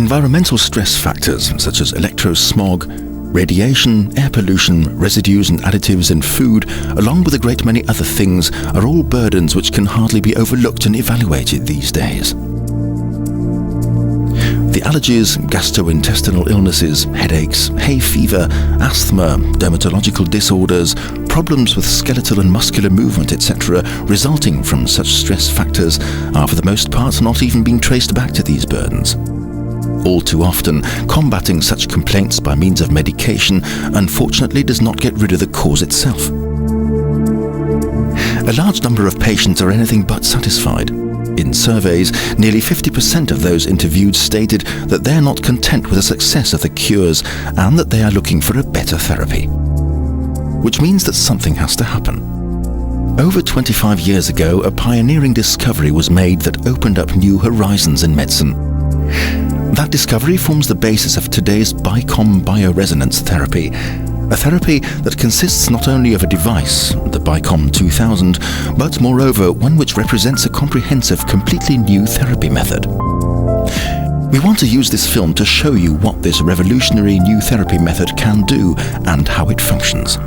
Environmental stress factors such as electrosmog, radiation, air pollution, residues and additives in food, along with a great many other things, are all burdens which can hardly be overlooked and evaluated these days. The allergies, gastrointestinal illnesses, headaches, hay fever, asthma, dermatological disorders, problems with skeletal and muscular movement, etc., resulting from such stress factors are for the most part not even being traced back to these burdens. All too often, combating such complaints by means of medication unfortunately does not get rid of the cause itself. A large number of patients are anything but satisfied. In surveys, nearly 50% of those interviewed stated that they are not content with the success of the cures and that they are looking for a better therapy. Which means that something has to happen. Over 25 years ago, a pioneering discovery was made that opened up new horizons in medicine. That discovery forms the basis of today's BICOM bioresonance therapy, a therapy that consists not only of a device, the BICOM 2000, but moreover one which represents a comprehensive, completely new therapy method. We want to use this film to show you what this revolutionary new therapy method can do and how it functions.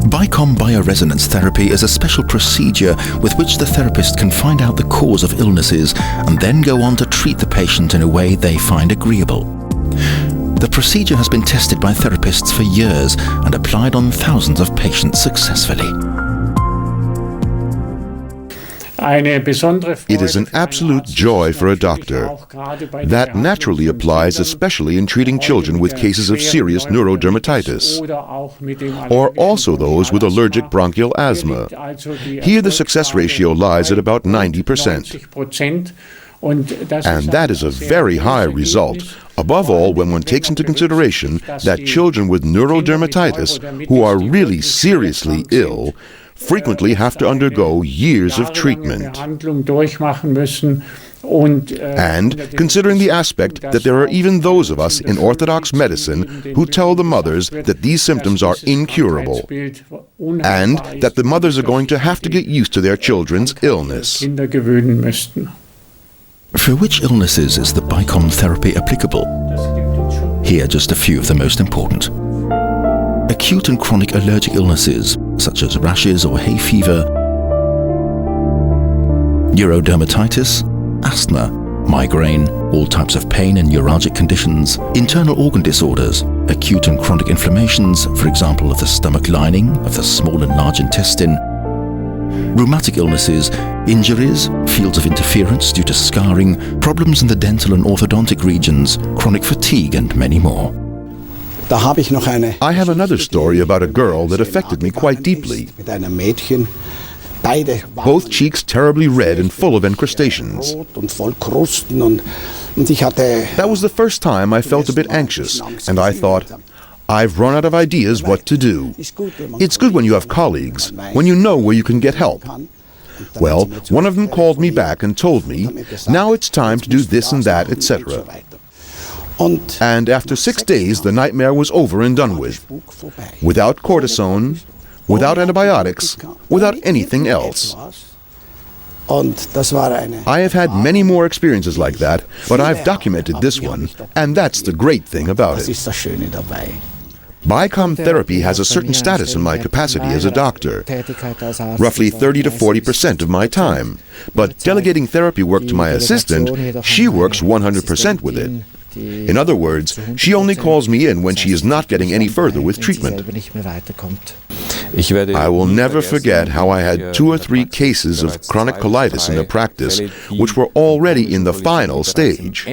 BICOM bioresonance therapy is a special procedure with which the therapist can find out the cause of illnesses and then go on to treat the patient in a way they find agreeable. The procedure has been tested by therapists for years and applied on thousands of patients successfully. It is an absolute joy for a doctor. That naturally applies especially in treating children with cases of serious neurodermatitis, or also those with allergic bronchial asthma. Here the success ratio lies at about 90%. And that is a very high result, above all when one takes into consideration that children with neurodermatitis who are really seriously ill frequently have to undergo years of treatment. And considering the aspect that there are even those of us in Orthodox medicine who tell the mothers that these symptoms are incurable, and that the mothers are going to have to get used to their children's illness. For which illnesses is the BICOM therapy applicable? Here are just a few of the most important. Acute and chronic allergic illnesses, such as rashes or hay fever, neurodermatitis, asthma, migraine, all types of pain and neuralgic conditions, internal organ disorders, acute and chronic inflammations, for example of the stomach lining, of the small and large intestine, rheumatic illnesses, injuries, fields of interference due to scarring, problems in the dental and orthodontic regions, chronic fatigue, and many more. I have another story about a girl that affected me quite deeply. Both cheeks terribly red and full of encrustations. That was the first time I felt a bit anxious, and I thought, I've run out of ideas what to do. It's good when you have colleagues, when you know where you can get help. Well, one of them called me back and told me, now it's time to do this and that, etc. And after 6 days, the nightmare was over and done with. Without cortisone, without antibiotics, without anything else. I have had many more experiences like that, but I've documented this one, and that's the great thing about it. BICOM therapy has a certain status in my capacity as a doctor, roughly 30 to 40% of my time. But delegating therapy work to my assistant, she works 100% with it. In other words, she only calls me in when she is not getting any further with treatment. I will never forget how I had 2 or 3 cases of chronic colitis in the practice, which were already in the final stage.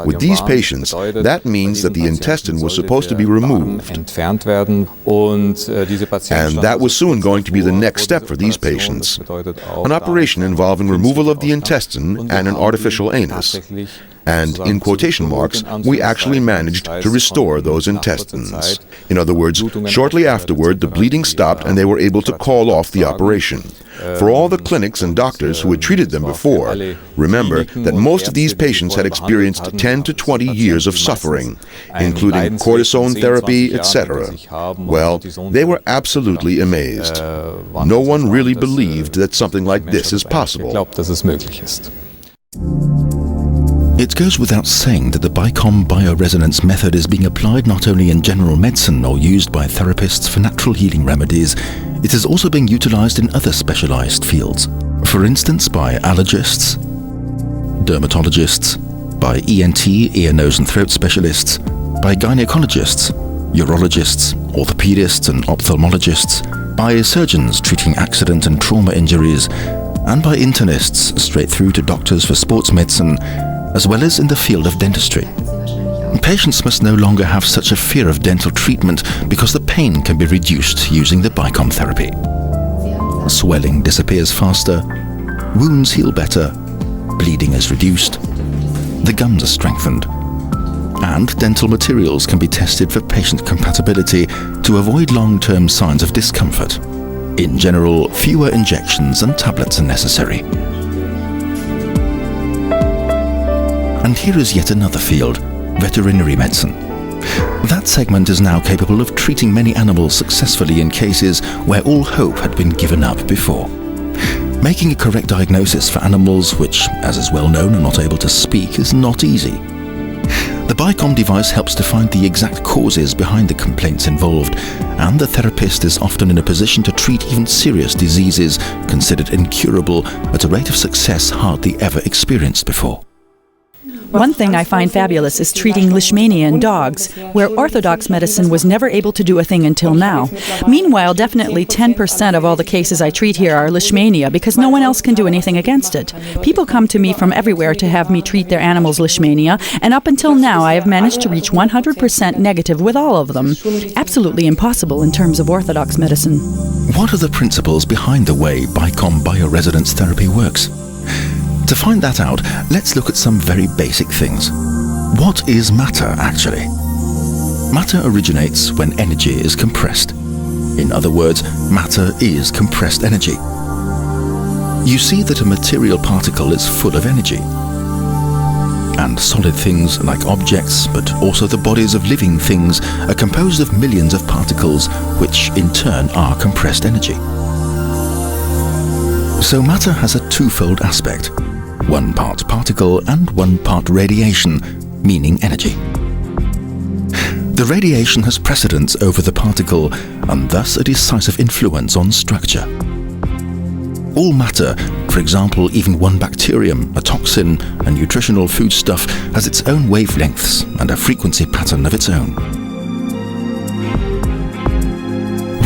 With these patients, that means that the intestine was supposed to be removed. And that was soon going to be the next step for these patients. An operation involving removal of the intestine and an artificial anus. And, in quotation marks, we actually managed to restore those intestines. In other words, shortly afterward, the bleeding stopped and they were able to call off the operation. For all the clinics and doctors who had treated them before, remember that most of these patients had experienced 10 to 20 years of suffering, including cortisone therapy, etc. Well, they were absolutely amazed. No one really believed that something like this is possible. It goes without saying that the BICOM bioresonance method is being applied not only in general medicine or used by therapists for natural healing remedies, it is also being utilized in other specialized fields. For instance, by allergists, dermatologists, by ENT, ear, nose and throat specialists, by gynecologists, urologists, orthopedists and ophthalmologists, by surgeons treating accident and trauma injuries, and by internists straight through to doctors for sports medicine, as well as in the field of dentistry. Patients must no longer have such a fear of dental treatment because the pain can be reduced using the BICOM therapy. Swelling disappears faster, wounds heal better, bleeding is reduced, the gums are strengthened, and dental materials can be tested for patient compatibility to avoid long-term signs of discomfort. In general, fewer injections and tablets are necessary. And here is yet another field, veterinary medicine. That segment is now capable of treating many animals successfully in cases where all hope had been given up before. Making a correct diagnosis for animals which, as is well known, are not able to speak is not easy. The BICOM device helps to find the exact causes behind the complaints involved, and the therapist is often in a position to treat even serious diseases considered incurable at a rate of success hardly ever experienced before. One thing I find fabulous is treating leishmania in dogs, where orthodox medicine was never able to do a thing until now. Meanwhile, definitely 10% of all the cases I treat here are leishmania because no one else can do anything against it. People come to me from everywhere to have me treat their animals' leishmania, and up until now I have managed to reach 100% negative with all of them. Absolutely impossible in terms of orthodox medicine. What are the principles behind the way BICOM bioresonance therapy works? To find that out, let's look at some very basic things. What is matter, actually? Matter originates when energy is compressed. In other words, matter is compressed energy. You see that a material particle is full of energy. And solid things like objects, but also the bodies of living things, are composed of millions of particles, which in turn are compressed energy. So matter has a twofold aspect. 1 part particle and 1 part radiation, meaning energy. The radiation has precedence over the particle and thus a decisive influence on structure. All matter, for example even one bacterium, a toxin, a nutritional foodstuff, has its own wavelengths and a frequency pattern of its own.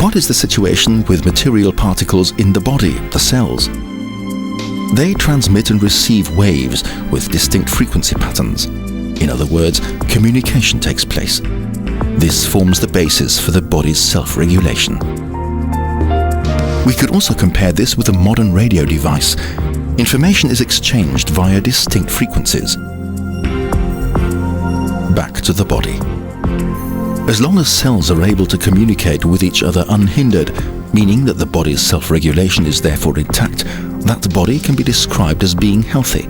What is the situation with material particles in the body, the cells? They transmit and receive waves with distinct frequency patterns. In other words, communication takes place. This forms the basis for the body's self-regulation. We could also compare this with a modern radio device. Information is exchanged via distinct frequencies. Back to the body. As long as cells are able to communicate with each other unhindered, meaning that the body's self-regulation is therefore intact, that body can be described as being healthy.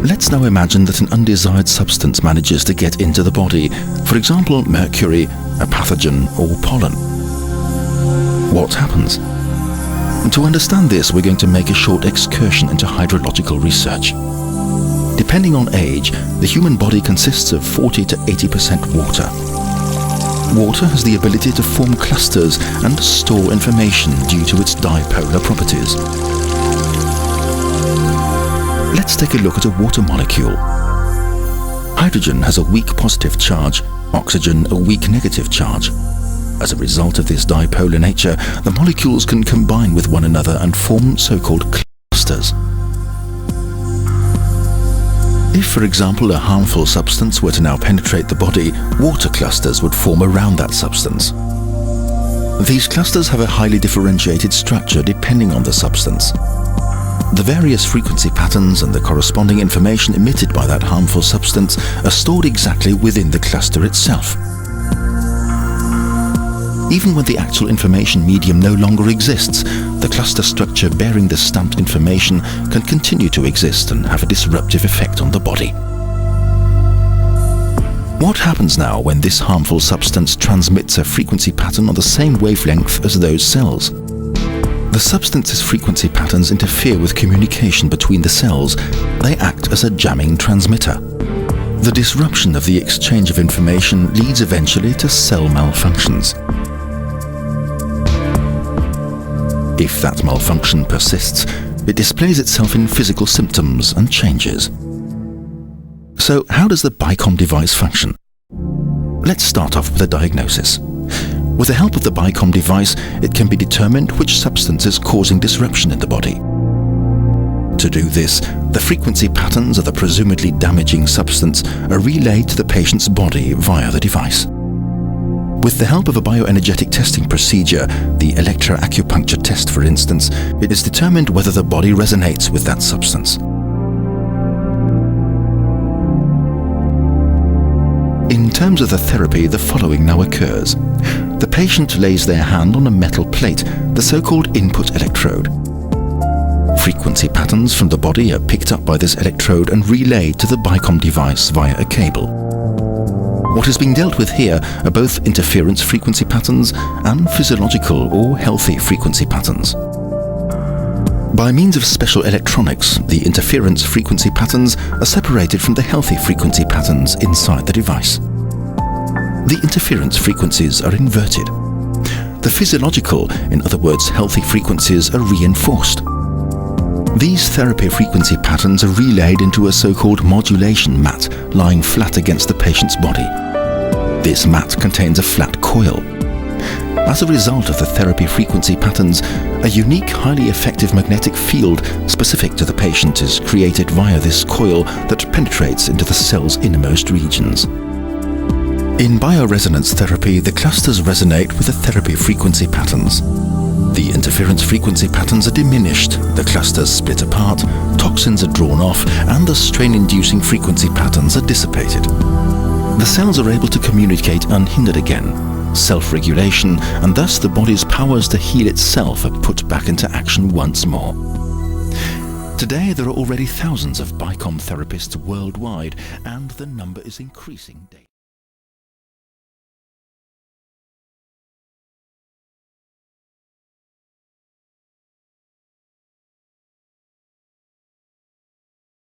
Let's now imagine that an undesired substance manages to get into the body, for example mercury, a pathogen or pollen. What happens? To understand this, we're going to make a short excursion into hydrological research. Depending on age, the human body consists of 40 to 80% water. Water has the ability to form clusters and store information due to its dipolar properties. Let's take a look at a water molecule. Hydrogen has a weak positive charge, oxygen a weak negative charge. As a result of this dipolar nature, the molecules can combine with one another and form so-called clusters. If, for example, a harmful substance were to now penetrate the body, water clusters would form around that substance. These clusters have a highly differentiated structure depending on the substance. The various frequency patterns and the corresponding information emitted by that harmful substance are stored exactly within the cluster itself. Even when the actual information medium no longer exists, the cluster structure bearing the stamped information can continue to exist and have a disruptive effect on the body. What happens now when this harmful substance transmits a frequency pattern on the same wavelength as those cells? The substance's frequency patterns interfere with communication between the cells. They act as a jamming transmitter. The disruption of the exchange of information leads eventually to cell malfunctions. If that malfunction persists, it displays itself in physical symptoms and changes. So, how does the BICOM device function? Let's start off with a diagnosis. With the help of the BICOM device, it can be determined which substance is causing disruption in the body. To do this, the frequency patterns of the presumably damaging substance are relayed to the patient's body via the device. With the help of a bioenergetic testing procedure, the electroacupuncture test for instance, it is determined whether the body resonates with that substance. In terms of the therapy, the following now occurs. The patient lays their hand on a metal plate, the so-called input electrode. Frequency patterns from the body are picked up by this electrode and relayed to the BICOM device via a cable. What is being dealt with here are both interference frequency patterns and physiological or healthy frequency patterns. By means of special electronics, the interference frequency patterns are separated from the healthy frequency patterns inside the device. The interference frequencies are inverted. The physiological, in other words healthy frequencies, are reinforced. These therapy frequency patterns are relayed into a so-called modulation mat lying flat against the patient's body. This mat contains a flat coil. As a result of the therapy frequency patterns, a unique, highly effective magnetic field specific to the patient is created via this coil that penetrates into the cell's innermost regions. In bioresonance therapy, the clusters resonate with the therapy frequency patterns. The interference frequency patterns are diminished, the clusters split apart, toxins are drawn off, and the strain-inducing frequency patterns are dissipated. The cells are able to communicate unhindered again. Self-regulation, and thus the body's powers to heal itself are put back into action once more. Today there are already thousands of BICOM therapists worldwide, and the number is increasing daily.